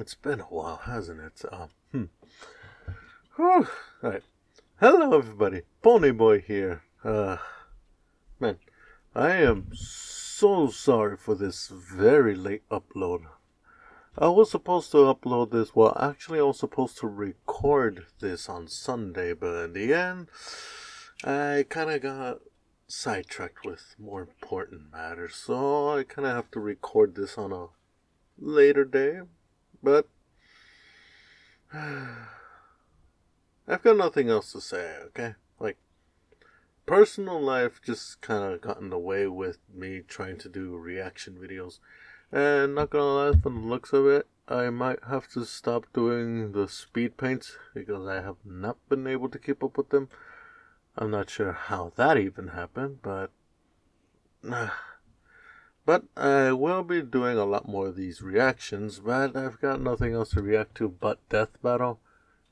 it's been a while, hasn't it? Whew. Alright. Hello, everybody. Pony Boy here. Man, I am so sorry for this very late upload. I was supposed to upload this, well, actually I was supposed to record this on Sunday, but in the end, I kind of got sidetracked with more important matters, so I kind of have to record this on a later day, but I've got nothing else to say, okay? Like, personal life just kind of got in the way with me trying to do reaction videos. And not gonna lie, from the looks of it, I might have to stop doing the speed paints because I have not been able to keep up with them. I'm not sure how that even happened, but I will be doing a lot more of these reactions, but I've got nothing else to react to but Death Battle.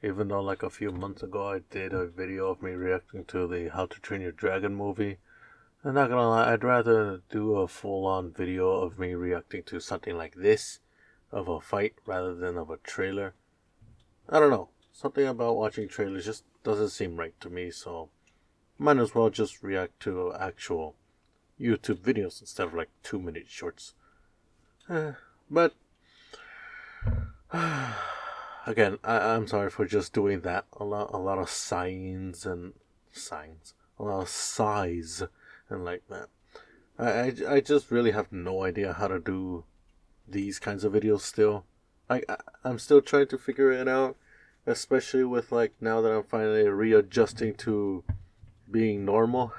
Even though like a few months ago I did a video of me reacting to the How to Train Your Dragon movie. I'm not gonna lie, I'd rather do a full-on video of me reacting to something like this, of a fight, rather than of a trailer. I don't know, something about watching trailers just doesn't seem right to me, so might as well just react to actual YouTube videos instead of like 2-minute shorts. But again, I'm sorry for just doing that. A lot of signs, a lot of sighs and like that. I just really have no idea how to do these kinds of videos still. I'm still trying to figure it out, especially with like now that I'm finally readjusting to being normal.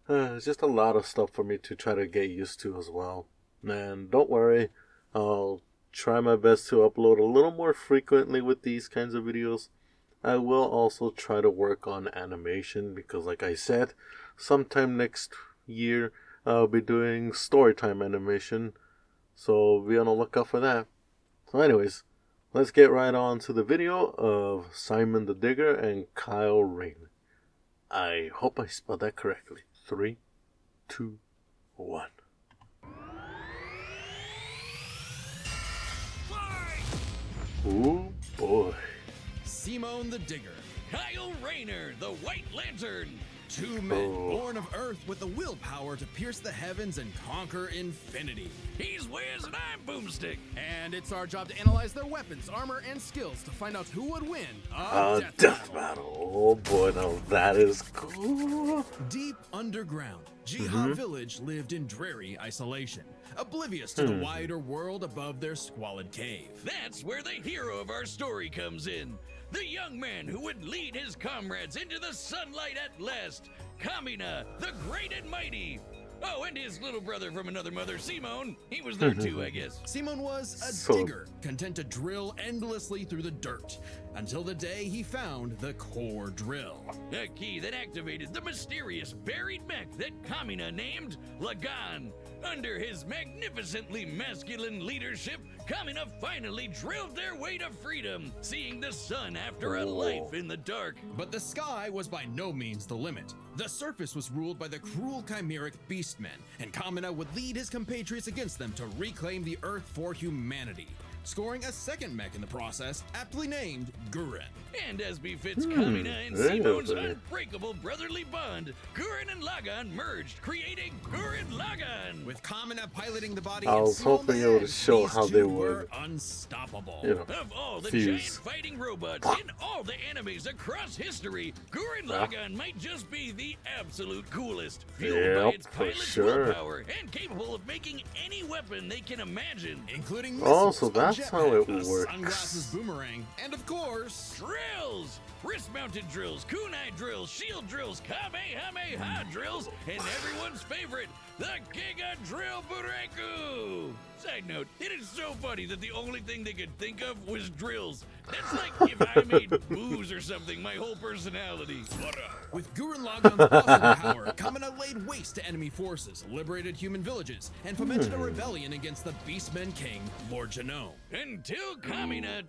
It's just a lot of stuff for me to try to get used to as well. And don't worry, I'll try my best to upload a little more frequently with these kinds of videos. I will also try to work on animation because like I said, sometime next year I'll be doing storytime animation. So be on the lookout for that. So anyways, let's get right on to the video of Simon the Digger and Kyle Rayner. I hope I spelled that correctly. 3, 2, 1. Oh boy. Simon the Digger, Kyle Rayner, the White Lantern. Two men born of Earth with the willpower to pierce the heavens and conquer infinity. He's Wiz and I'm Boomstick. And it's our job to analyze their weapons, armor, and skills to find out who would win a death battle. Oh boy, now that is cool. Deep underground, Jihad Village lived in dreary isolation, oblivious to the wider world above their squalid cave. That's where the hero of our story comes in. The young man who would lead his comrades into the sunlight at last, Kamina, the great and mighty. Oh, and his little brother from another mother, Simon. He was there too, I guess. Simon was a digger, content to drill endlessly through the dirt, until the day he found the core drill. A key that activated the mysterious buried mech that Kamina named Lagan. Under his magnificently masculine leadership, Kamina finally drilled their way to freedom, seeing the sun after a life in the dark. But the sky was by no means the limit. The surface was ruled by the cruel chimeric beastmen, and Kamina would lead his compatriots against them to reclaim the Earth for humanity, scoring a second mech in the process, aptly named Gurren. And as befits Kamina and Simon's unbreakable brotherly bond, Gurren and Lagan merged, creating Gurren Lagan. With Kamina piloting the body, I was hoping it would show how they were unstoppable. Of all the giant fighting robots in all the animes across history, Gurren Lagan might just be the absolute coolest, fueled by its pilot's willpower and capable of making any weapon they can imagine, including missiles, so that's how it works. Sunglasses boomerang, and of course, drills! Wrist-mounted drills, kunai drills, shield drills, kamehameha drills, and everyone's favorite, the Giga Drill Bureku! Side note, it is so funny that the only thing they could think of was drills. That's like if I made booze or something, my whole personality. With Gurren Lagan's awesome power, Kamina laid waste to enemy forces, liberated human villages, and fomented a rebellion against the Beastmen King, Lord Genome. Until Kamina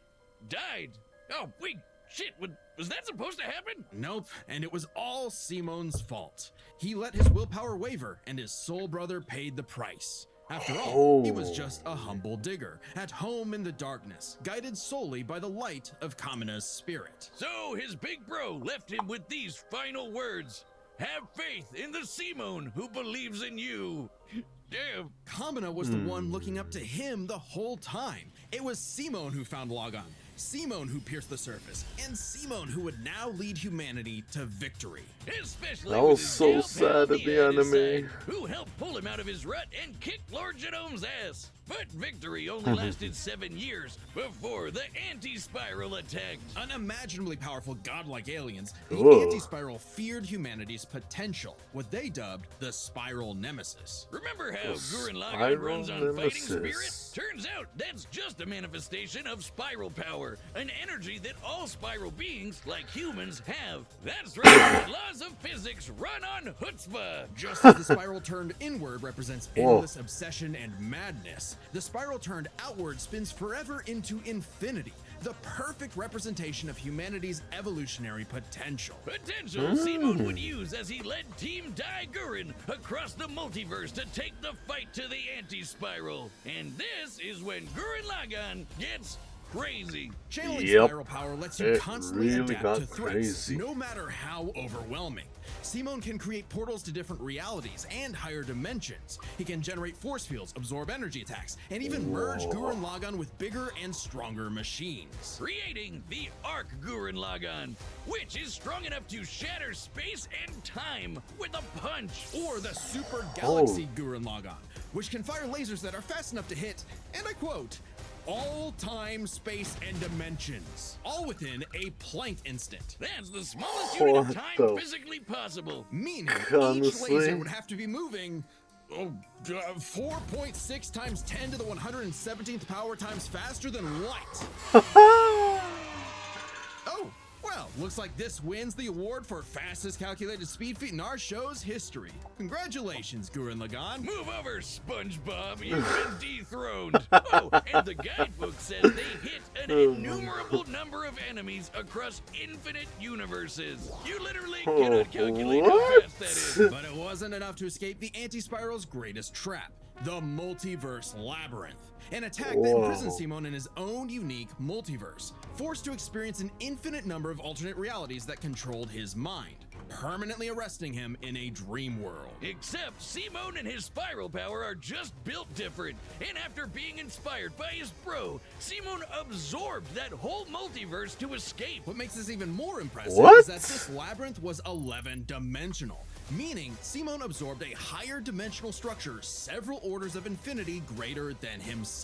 died. Oh, wait, shit, was that supposed to happen? Nope, and it was all Simon's fault. He let his willpower waver, and his soul brother paid the price. After all, he was just a humble digger, at home in the darkness, guided solely by the light of Kamina's spirit. So his big bro left him with these final words. Have faith in the Simone who believes in you. Damn. Kamina was the one looking up to him the whole time. It was Simone who found Logon, Simone who pierced the surface, and Simone who would now lead humanity to victory. Especially That with was his so gal sad pal at the Nia at his anime. side, who helped pull him out of his rut and kick Lord Genome's ass. But victory only lasted 7 years before the anti-spiral attacked. Unimaginably powerful godlike aliens, the Whoa. anti-spiral feared humanity's potential, what they dubbed the spiral nemesis. Remember how Gurren Lagann spiral runs on fighting spirit? nemesis. Turns out that's just a manifestation of spiral power, an energy that all spiral beings, like humans, have. That's right, the laws of physics run on chutzpah. Just as the spiral turned inward represents endless obsession and madness, the spiral turned outward spins forever into infinity, the perfect representation of humanity's evolutionary potential. Potential Simon would use as he led Team Dai Gurren across the multiverse to take the fight to the anti-spiral. And this is when Gurren Lagann gets crazy. Channeling Yep. spiral power lets you It constantly really adapt got to threats, crazy. no matter how overwhelming. Simone can create portals to different realities and higher dimensions. He can generate force fields, absorb energy attacks, and even merge Gurren Lagann with bigger and stronger machines. Creating the Arc Gurren Lagann, which is strong enough to shatter space and time with a punch. Or the Super Galaxy Gurren Lagann, which can fire lasers that are fast enough to hit, and I quote, all time, space, and dimensions, all within a Planck instant. That's the smallest unit of What time the- physically possible. Meaning each Honestly. laser would have to be moving 4.6 times 10 to the 117th power times faster than light. Oh, well, looks like this wins the award for fastest calculated speed feat in our show's history. Congratulations, Gurren Lagann. Move over, SpongeBob. You've been dethroned. Oh, and the guidebook says they hit an innumerable number of enemies across infinite universes. You literally cannot calculate how what? fast that is. But it wasn't enough to escape the anti-spiral's greatest trap, the multiverse labyrinth. An attack that imprisons Simon in his own unique multiverse, forced to experience an infinite number of alternate realities that controlled his mind, permanently arresting him in a dream world. Except Simone and his spiral power are just built different. And after being inspired by his bro, Simone absorbed that whole multiverse to escape. What makes this even more impressive What? is that this labyrinth was 11-dimensional, meaning Simone absorbed a higher dimensional structure several orders of infinity greater than himself.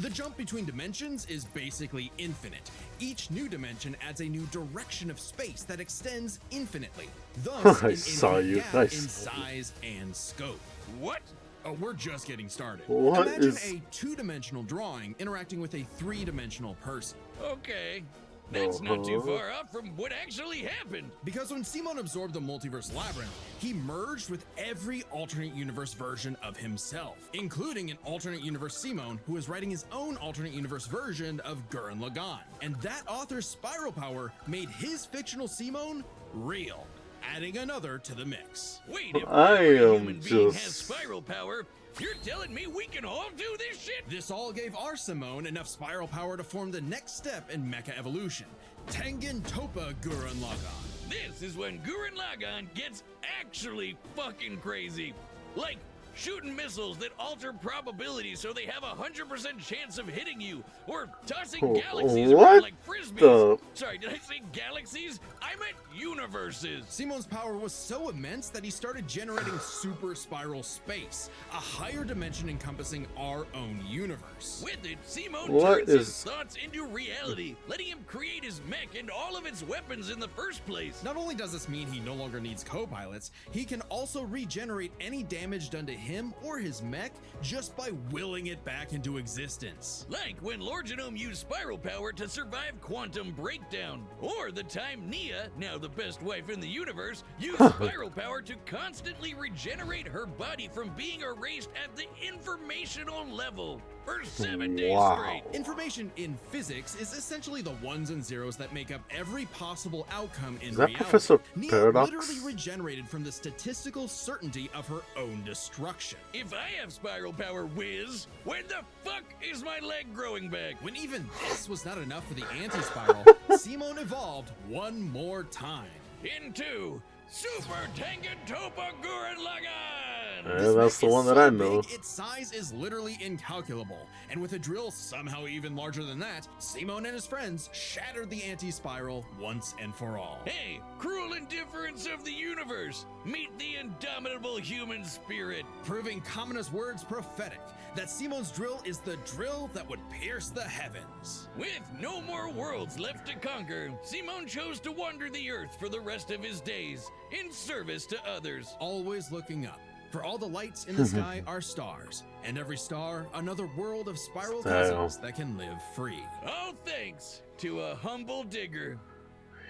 The jump between dimensions is basically infinite. Each new dimension adds a new direction of space that extends infinitely, thus I an saw infinite you. gap I in saw size and scope. What? Oh, we're just getting started. What Imagine is- a two-dimensional drawing interacting with a three-dimensional person. Okay. That's not too far off from what actually happened. Because when Simon absorbed the multiverse labyrinth, he merged with every alternate universe version of himself, including an alternate universe Simon who is writing his own alternate universe version of Gurren Lagann. And that author's spiral power made his fictional Simon real, adding another to the mix. Wait, if I every am human being has just- spiral power, you're telling me we can all do this shit? This all gave our Simone enough spiral power to form the next step in mecha evolution, Tengen Toppa Gurren Lagann. This is when Gurren Lagann gets actually fucking crazy. Like shooting missiles that alter probability so they have a 100% chance of hitting you, or tossing galaxies what around like frisbees. the- Sorry, did I say galaxies? I meant universes. Simon's power was so immense that he started generating super spiral space, a higher dimension encompassing our own universe. With it, Simon What turns his is- thoughts into reality, letting him create his mech and all of its weapons in the first place. Not only does this mean he no longer needs co-pilots, he can also regenerate any damage done to him or his mech just by willing it back into existence. Like when Lord Genome used spiral power to survive quantum breakdown, or the time Nia, now the best wife in the universe, used spiral power to constantly regenerate her body from being erased at the informational level. for 7 days Wow. straight. Information in physics is essentially the ones and zeros that make up every possible outcome in Is that reality. Professor Neo Paradox? literally regenerated from the statistical certainty of her own destruction. If I have spiral power, whiz, when the fuck is my leg growing back? When even this was not enough for the anti-spiral, Simone evolved one more time. Into Super Tengen Topa Gurren Lagann! Yeah, that's the It's one that so I know. big, its size is literally incalculable. And with a drill somehow even larger than that, Simone and his friends shattered the anti-spiral once and for all. Hey, cruel indifference of the universe! Meet the indomitable human spirit! Proving Kamina's words prophetic, that Simone's drill is the drill that would pierce the heavens. With no more worlds left to conquer, Simone chose to wander the earth for the rest of his days, in service to others. Always looking up. For all the lights in the sky are stars, and every star another world of spiral cousins that can live free. All thanks to a humble digger.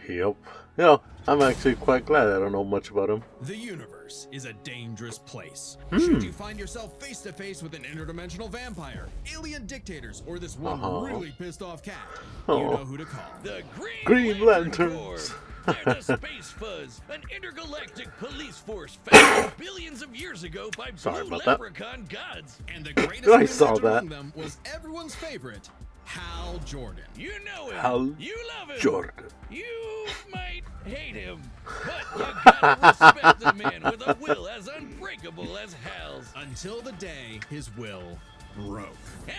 Yep. You know, I'm actually quite glad I don't know much about him. The universe is a dangerous place. Should you find yourself face to face with an interdimensional vampire, alien dictators, or this one really pissed off cat, you know who to call. The Green Lantern Lanterns. Corps. They're the Space Fuzz, an intergalactic police force founded billions of years ago by Sorry blue about that. leprechaun gods. And the greatest I Green saw Lantern that. among them was everyone's favorite, Hal Jordan. You know him. Hal You love him. Jordan. You might hate him, but you gotta respect the man with a will as unbreakable as Hal's. Until the day his will broke.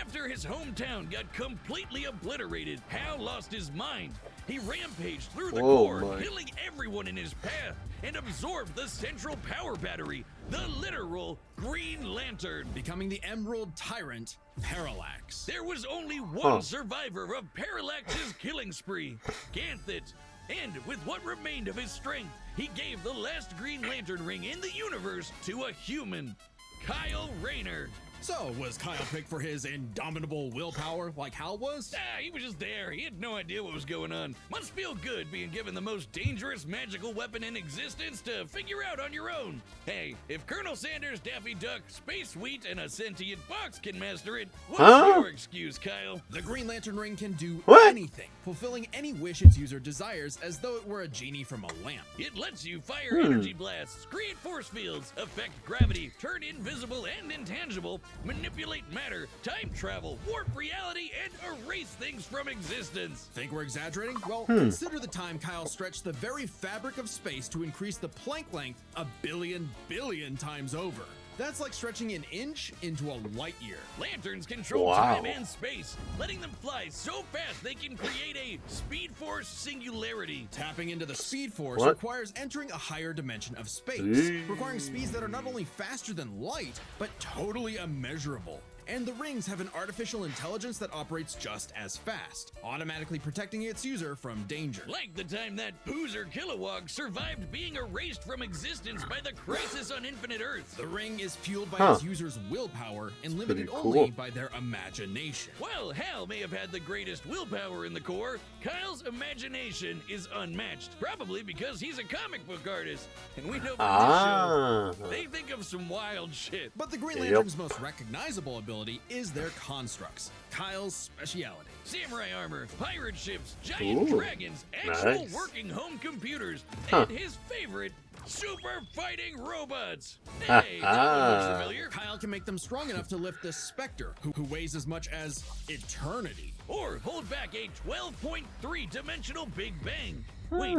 After his hometown got completely obliterated, Hal lost his mind. He rampaged through the Whoa, core, my. killing everyone in his path, and absorbed the central power battery, the literal Green Lantern. Becoming the Emerald Tyrant, Parallax. There was only one survivor of Parallax's killing spree, Ganthet. And with what remained of his strength, he gave the last Green Lantern ring in the universe to a human, Kyle Rayner. So, was Kyle picked for his indomitable willpower like Hal was? He was just there. He had no idea what was going on. Must feel good being given the most dangerous magical weapon in existence to figure out on your own. Hey, if Colonel Sanders, Daffy Duck, Space Wheat, and a sentient fox can master it, what's your excuse, Kyle? The Green Lantern ring can do What? anything, fulfilling any wish its user desires as though it were a genie from a lamp. It lets you fire energy blasts, create force fields, affect gravity, turn invisible and intangible, manipulate matter, time travel, warp reality, and erase things from existence. Think we're exaggerating? Well, consider the time Kyle stretched the very fabric of space to increase the Planck length a billion times over. That's like stretching an inch into a light year. Lanterns control time and space, letting them fly so fast they can create a Speed Force singularity. Tapping into the Speed Force What? requires entering a higher dimension of space, requiring speeds that are not only faster than light, but totally immeasurable. And the rings have an artificial intelligence that operates just as fast, automatically protecting its user from danger. Like the time that Poozer Kilowog survived being erased from existence by the Crisis on Infinite Earth. The ring is fueled by its user's willpower and limited pretty only cool. by their imagination. While Hal may have had the greatest willpower in the Corps, Kyle's imagination is unmatched. Probably because he's a comic book artist. And we know from this show, they think of some wild shit. But the Green Lantern's most recognizable ability is their constructs, Kyle's speciality. Samurai armor, pirate ships, giant dragons, actual working home computers, and his favorite, super fighting robots. Hey, that one looks familiar. Kyle can make them strong enough to lift the Spectre, who weighs as much as eternity. Or hold back a 12.3 dimensional Big Bang. Wait,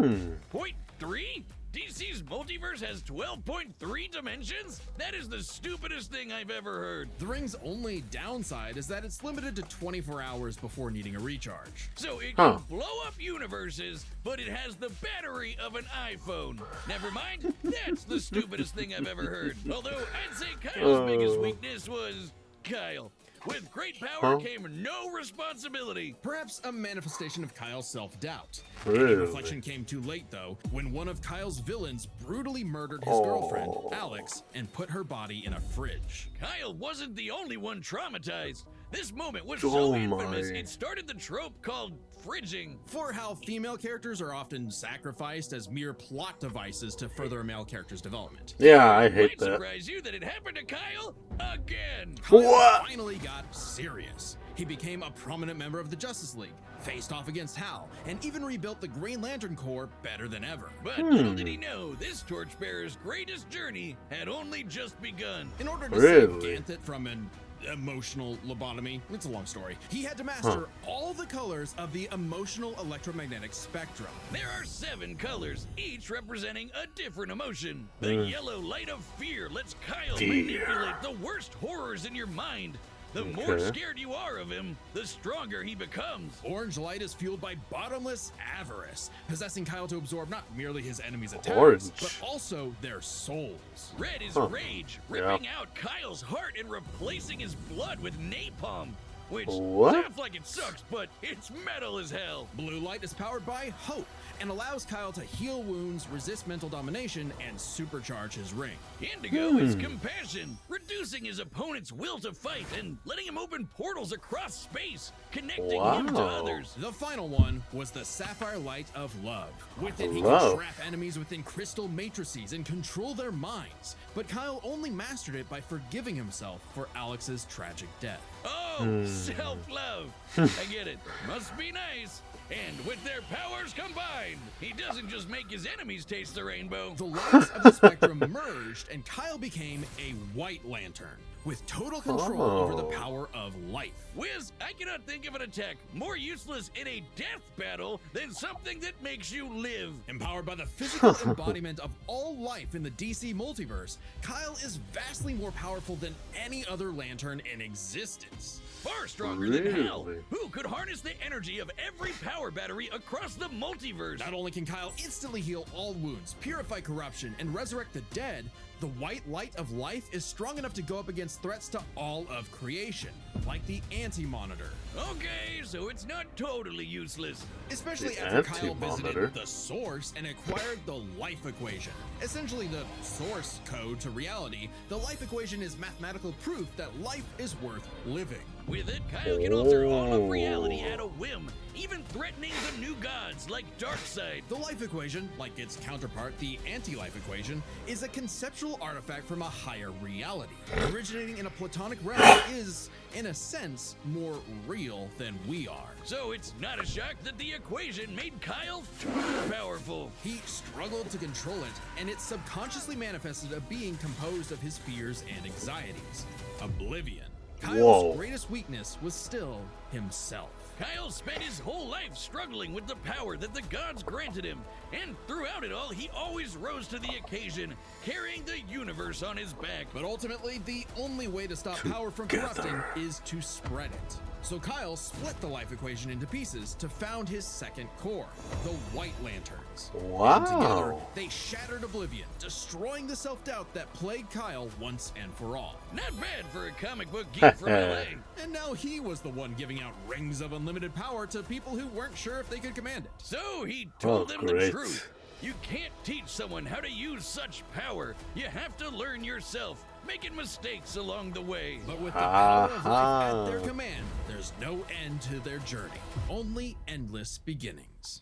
0.3? DC's multiverse has 12.3 dimensions? That is the stupidest thing I've ever heard. The ring's only downside is that it's limited to 24 hours before needing a recharge. So it can blow up universes, but it has the battery of an iPhone. Never mind, that's the stupidest thing I've ever heard. Although I'd say Kyle's biggest weakness was Kyle. With great power came no responsibility. Perhaps a manifestation of Kyle's self-doubt. Really? Reflection came too late, though, when one of Kyle's villains brutally murdered his girlfriend, Alex, and put her body in a fridge. Kyle wasn't the only one traumatized. This moment was Oh so my. infamous, it started the trope called fridging. For how female characters are often sacrificed as mere plot devices to further a male character's development. Yeah, I hate Might that. surprise you that it happened to Kyle again. Kyle What? finally got serious. He became a prominent member of the Justice League, faced off against Hal, and even rebuilt the Green Lantern Corps better than ever. But little did he know, this torchbearer's greatest journey had only just begun. In order to Really? save Ganthet from an emotional lobotomy, it's a long story, he had to master all the colors of the emotional electromagnetic spectrum. There are 7 colors, each representing a different emotion. The yellow light of fear lets Kyle manipulate the worst horrors in your mind. The more Okay. scared you are of him, the stronger he becomes. Orange light is fueled by bottomless avarice, possessing Kyle to absorb not merely his enemies' attacks, Orange. but also their souls. Red is rage, ripping out Kyle's heart and replacing his blood with napalm. Which What? sounds like it sucks, but it's metal as hell. Blue light is powered by hope and allows Kyle to heal wounds, resist mental domination, and supercharge his ring. Indigo is compassion, reducing his opponent's will to fight and letting him open portals across space, connecting him to Wow. others. The final one was the sapphire light of love. With it, he Love. can trap enemies within crystal matrices and control their minds. But Kyle only mastered it by forgiving himself for Alex's tragic death. Oh, self-love. I get it. Must be nice. And with their powers combined, he doesn't just make his enemies taste the rainbow. The lights of the spectrum merged, and Kyle became a White Lantern with total control over the power of life. Wiz, I cannot think of an attack more useless in a death battle than something that makes you live. Empowered by the physical embodiment of all life in the DC multiverse, Kyle is vastly more powerful than any other Lantern in existence. Far stronger than Hal, Really? who could harness the energy of every power battery across the multiverse. Not only can Kyle instantly heal all wounds, purify corruption, and resurrect the dead, the white light of life is strong enough to go up against threats to all of creation, like the Anti-Monitor. Okay, so it's not totally useless. Especially The after Kyle Anti-Monitor? visited the Source and acquired the Life Equation. Essentially the source code to reality, the Life Equation is mathematical proof that life is worth living. With it, Kyle can alter all of reality at a whim, even threatening the new gods like Darkseid. The Life Equation, like its counterpart, the Anti-Life Equation, is a conceptual artifact from a higher reality. Originating in a platonic realm is, in a sense, more real than we are. So it's not a shock that the equation made Kyle too powerful. He struggled to control it, and it subconsciously manifested a being composed of his fears and anxieties. Oblivion. Kyle's Whoa. greatest weakness was still himself. Kyle spent his whole life struggling with the power that the gods granted him, and throughout it all, he always rose to the occasion, carrying the universe on his back. But ultimately, the only way to stop power from corrupting is to spread it. So Kyle split the Life Equation into pieces to found his second core, the White Lanterns. And together, Wow. they shattered Oblivion, destroying the self-doubt that plagued Kyle once and for all. Not bad for a comic book geek from LA. And now he was the one giving out rings of unlimited power to people who weren't sure if they could command it. So he told them the great. truth. You can't teach someone how to use such power. You have to learn yourself, making mistakes along the way. But with the power of life Aha. at their command, there's no end to their journey, only endless beginnings.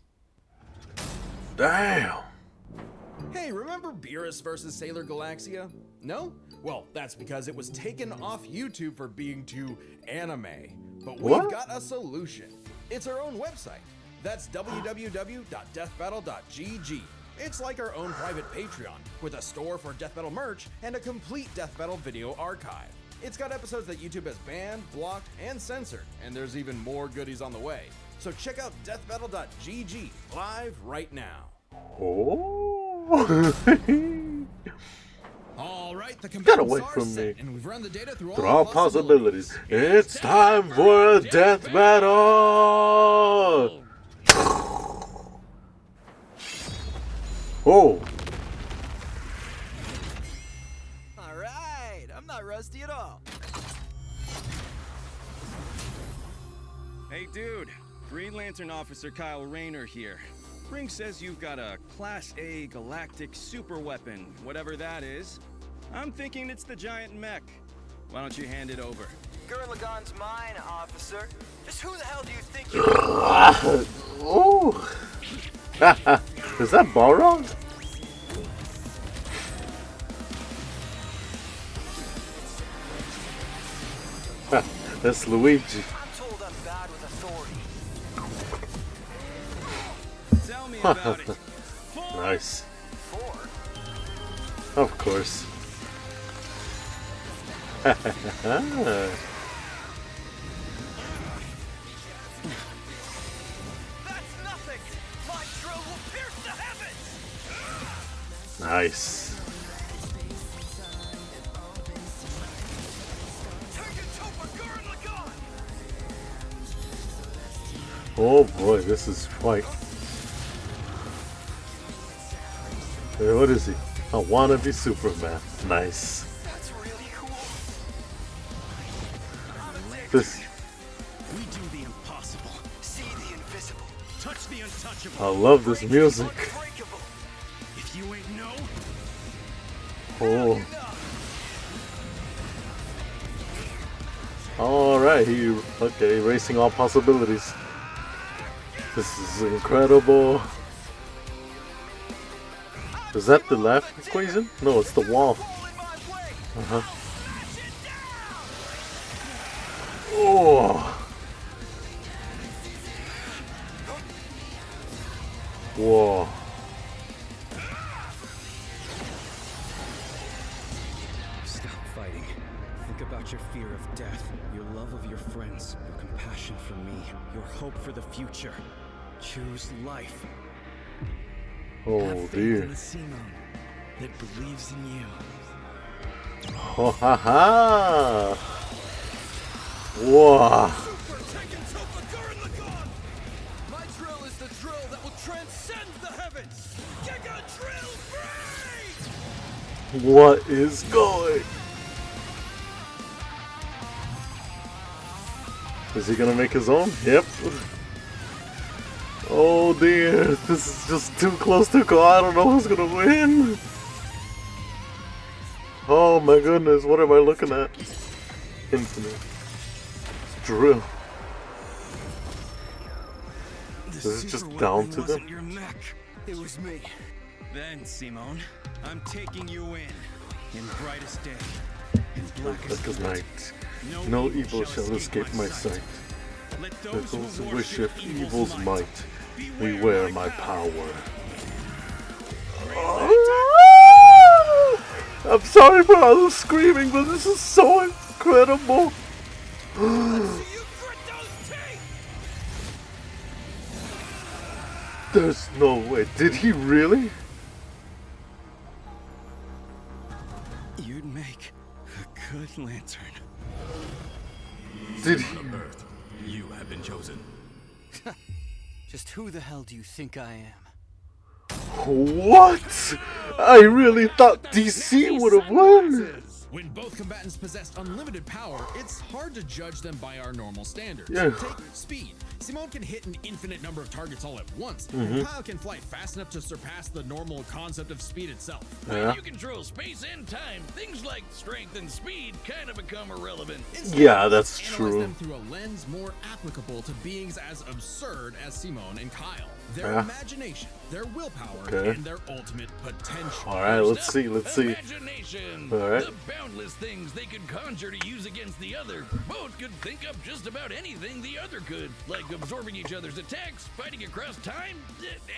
Damn. Hey, remember Beerus vs. Sailor Galaxia? No? Well, that's because it was taken off YouTube for being too anime. But we've What? got a solution. It's our own website. That's www.deathbattle.gg. It's like our own private Patreon, with a store for Death Battle merch and a complete Death Battle video archive. It's got episodes that YouTube has banned, blocked, and censored, and there's even more goodies on the way. So check out deathbattle.gg live right now. Oh. All right, the Get combatants away are from set, me. and we've run the data through Through all all possibilities, it's time for a death battle! Oh, All right, I'm not rusty at all. Hey dude, Green Lantern Officer Kyle Rayner here. Ring says you've got a Class A galactic super weapon, whatever that is. I'm thinking it's the giant mech. Why don't you hand it over? Gurren Lagann's mine, officer. Just who the hell do you think you Oh! Is that Balrog? That's Luigi. I'm told I'm bad with authority. Tell me about it. Nice. Four? Of course. That's nothing! My drill will pierce the heavens! Nice. Take it to Gurren Lagann! Oh boy, this is quite. Hey, what is he? I wanna be Superman. Nice. That's really cool. This. We do the impossible. See the invisible. Touch the untouchable. I love this music. Unbreakable. If you ain't no, Oh. Alright, okay, erasing all possibilities. This is incredible. Is that the left equation? No, it's the wall. Uh-huh. Oh. Whoa. stop fighting. Think about your fear of death, your love of your friends, your compassion for me, your hope for the future. Choose life. Oh dear. Simone that believes in you. Oh ha ha. Whoa. My drill is the drill that will transcend the heavens! Giga Drill Free! What is going? Is he gonna make his own? Yep. Oh dear, this is just too close to call. I don't know who's gonna win. Oh my goodness, what am I looking at? Infinite. Drill. Is it just down to them? Your neck. It was me. Then, Simone, I'm taking you in brightest day, in blackest Black as night. night. No evil shall escape my sight. Let Let those those who who worship evil's might beware beware my power. I'm sorry for all the screaming, but this is so incredible. See you grit those teeth! There's no way. Did he really? You'd make a good lantern. Did he? Earth, you have been chosen. Just who the hell do you think I am? What? I really thought DC would have won. When both combatants possess unlimited power, it's hard to judge them by our normal standards. Yeah. Take speed. Simone can hit an infinite number of targets all at once, and Kyle can fly fast enough to surpass the normal concept of speed itself. Yeah. When you control space and time, things like strength and speed kind of become irrelevant. Instead, Yeah, that's analyze true. them through a lens more applicable to beings as absurd as Simone and Kyle. Their Yeah. imagination, their willpower, Okay. and their ultimate potential. All right, let's see. Imagination. All right. The boundless things they could conjure to use against the other. Both could think up just about anything the other could, like absorbing each other's attacks, fighting across time,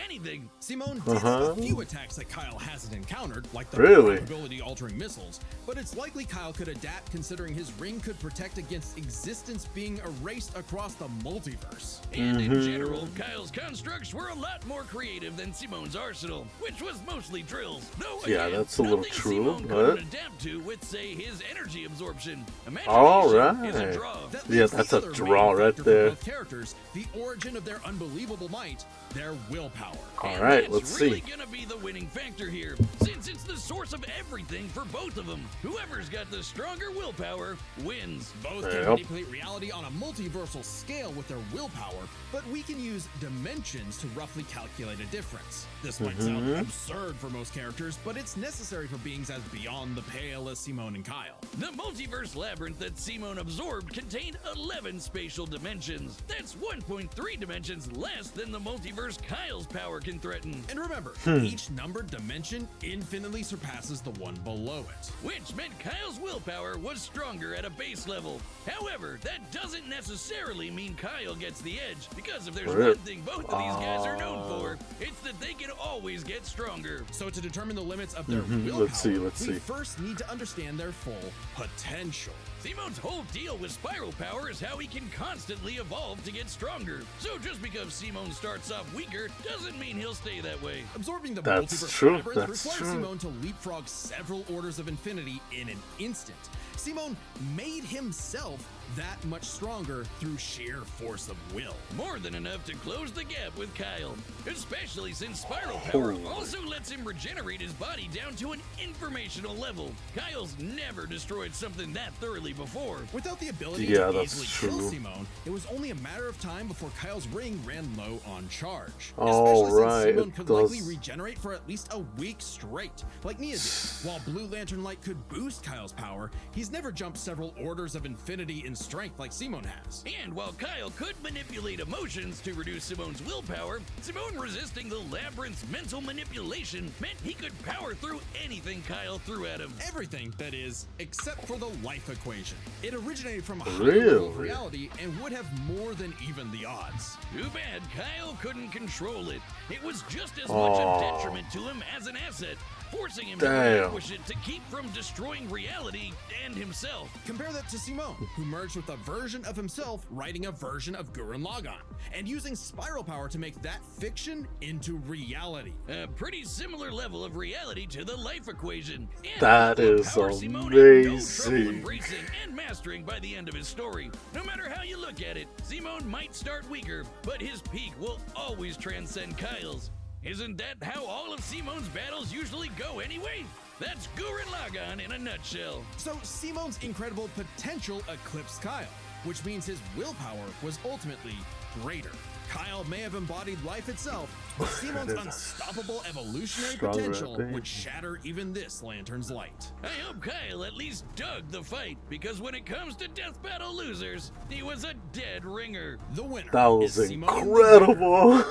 anything. Simone did have a few attacks that Kyle hasn't encountered, like the Really? probability-altering missiles, but it's likely Kyle could adapt considering his ring could protect against existence being erased across the multiverse. And in general, Kyle's constructs were a lot more creative than Simone's arsenal, which was mostly drills. Though Yeah, again, that's a little nothing true, Simone but- couldn't adapt to with, say, his energy absorption. All Imagination is a right. draw. That Yeah, leaves that's the a other draw main right factor for there. both characters, the origin of their unbelievable might, their willpower. All And right, that's let's really see. gonna be the winning factor here, since since it's the source of everything for both of them. Whoever's got the stronger willpower wins. Both can manipulate reality on a multiversal scale with their willpower, but we can use dimensions to roughly calculate a difference. This might sound absurd for most characters, but it's necessary for beings as beyond the pale as Simone and Kyle. The multiverse labyrinth that Simone absorbed contained 11 spatial dimensions. That's 1.3 dimensions less than the multiverse Kyle's power can threaten. And remember, each numbered dimension infinitely surpasses the one below it. Which meant Kyle's willpower was stronger at a base level. However, that doesn't necessarily mean Kyle gets the edge, because if there's one thing both of these guys are known for, it's that they can always get stronger. So to determine the limits of their willpower, we first need to understand their full potential. Simone's whole deal with Spiral Power is how he can constantly evolve to get stronger. So just because Simone starts off weaker doesn't mean he'll stay that way. Absorbing the That's multiverse true. labyrinth That's requires true. Simone to leapfrog several orders of infinity in an instant. Simone made himself that much stronger through sheer force of will. More than enough to close the gap with Kyle, especially since Spiral Power also lets him regenerate his body down to an informational level. Kyle's never destroyed something that thoroughly before. Without the ability Yeah, to that's easily kill true. Simone, it was only a matter of time before Kyle's ring ran low on charge. Oh, Especially right, since Simone it could does. likely regenerate for at least a week straight, like Nia did. While Blue Lantern Light could boost Kyle's power, he's never jumped several orders of infinity in strength like Simone has. And while Kyle could manipulate emotions to reduce Simone's willpower, Simone resisting the labyrinth's mental manipulation meant he could power through anything Kyle threw at him. Everything, that is, except for the life equation. It originated from a higher Really? level of reality and would have more than even the odds. Too bad Kyle couldn't control it. It was just as much a detriment to him as an asset, forcing him to relinquish it to keep from destroying reality and himself. Compare that to Simone, who merged with a version of himself writing a version of Gurren Lagann, and using Spiral Power to make that fiction into reality. A pretty similar level of reality to the life equation. And That a is power Simone had no trouble amazing. embracing and mastering by the end of his story. No matter how you look at it, Simone might start weaker, but his peak will always transcend Kyle's. Isn't that how all of Simone's battles usually go anyway? That's Gurren Lagann in a nutshell. So Simone's incredible potential eclipsed Kyle, which means his willpower was ultimately greater. Kyle may have embodied life itself, but Simone's unstoppable evolutionary potential would shatter even this lantern's light. I hope Kyle at least dug the fight, because when it comes to death battle losers, he was a dead ringer. The winner That was is Simone. incredible.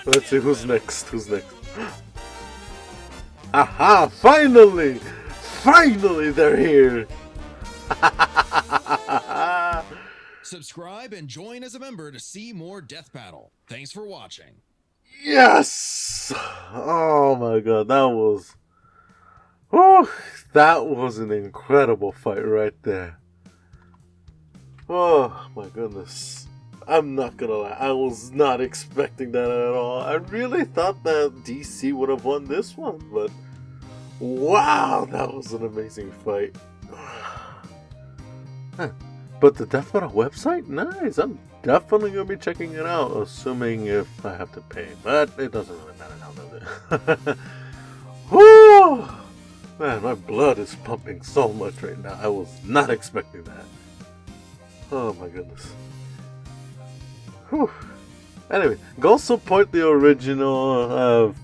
Let's see who's next. Who's next? Aha! Finally! Finally, they're here. Subscribe and join as a member to see more Death Battle. Thanks for watching. Yes! Oh my god, that was... Whew, that was an incredible fight right there. Oh my goodness. I'm not gonna lie, I was not expecting that at all. I really thought that DC would have won this one, but... Wow, that was an amazing fight. But the Death Battle website? Nice, I'm definitely gonna be checking it out, assuming if I have to pay. But it doesn't really matter now, does it? Woo! Man, my blood is pumping so much right now. I was not expecting that. Oh my goodness. Whew. Anyway, go support the original.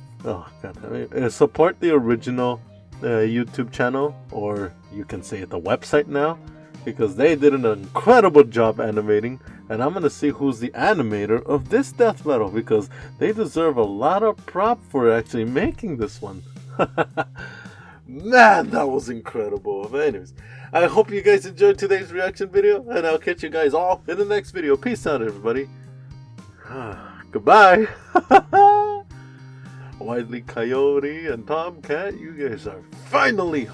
Support the original YouTube channel, or you can say the website now, because they did an incredible job animating, and I'm gonna see who's the animator of this death battle, because they deserve a lot of prop for actually making this one. Man, that was incredible. But anyways, I hope you guys enjoyed today's reaction video, and I'll catch you guys all in the next video. Peace out, everybody. Goodbye. Wiley Coyote and Tomcat, you guys are finally